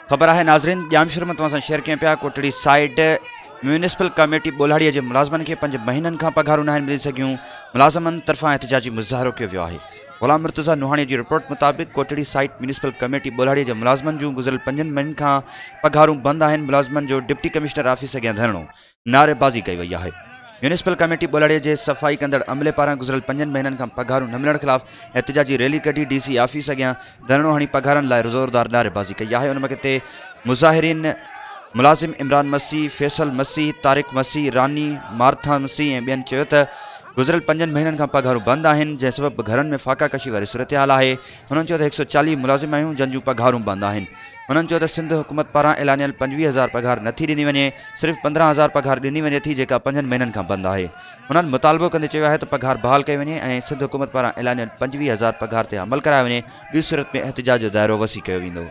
ख़बर है नाज़रीन ॼाम शुरू में तव्हां शेयर कयूं पिया कोटड़ी साइड म्यूनिसिपल कमेटी बोलाड़ीअ जे मुलाज़मनि खे 5 महीननि खां पघारूं न मिली सघियूं। मुलाज़मनि तरफ़ां एहतिजाजी मुज़ाहिरो कयो वियो आहे। ग़ुलाम मुर्तज़ा नुहाणी जी रिपोर्ट मुताबिक़ कोटड़ी साइड म्यूनिसिपल कमेटी बोलाड़ीअ जे मुलाज़मनि जूं गुज़िरियल 5 महीननि खां पघारूं बंदि आहिनि। मुलाज़मनि जो डिप्टी कमिश्नर ऑफिस अॻियां धरणो नारेबाज़ी कई वई आहे। म्यूनिसिपल कमेटी बोलाड़ीअ जे सफ़ाई कंदड़ अमले पारां गुज़िरियल 5 महीननि खां पघारूं न मिलण ख़िलाफ़ एहतिजाजी रैली कढी DC ऑफिस अॻियां धरणो हणी पघारनि लाइ ज़ोरदार नारेबाज़ी कई आहे। उन मौक़े ते मुज़ाहिरीन मुलाज़िम इमरान मसीह, फैसल मसीह, तारिक मसीह, रानी मार्था मसीह ऐं ॿियनि चयो त गुज़िरियल 5 महीननि खां पघारूं बंदि आहिनि, जंहिं सबबि घरनि में फाका कशी वारी सूरत हाल आहे। हुननि चयो त 140 मुलाज़िम आहियूं जंहिंजूं पघारूं बंदि आहिनि। हुननि चयो त सिंध हुकूमत पारां ऐलानियल 25,000 पघार नथी ॾिनी वञे, सिर्फ़ु 15,000 पघार ॾिनी वञे थी, जेका 5 महीननि खां बंदि आहे। हुननि मुतालबो कंदे चयो आहे त पघार बहाल कई वञे ऐं सिंध हुकूमत पारां ऐलानियल 25,000 पघार ते अमल करायो वञे। ॿी सूरत में एहतिजाज जो दाइरो वसी कयो वेंदो।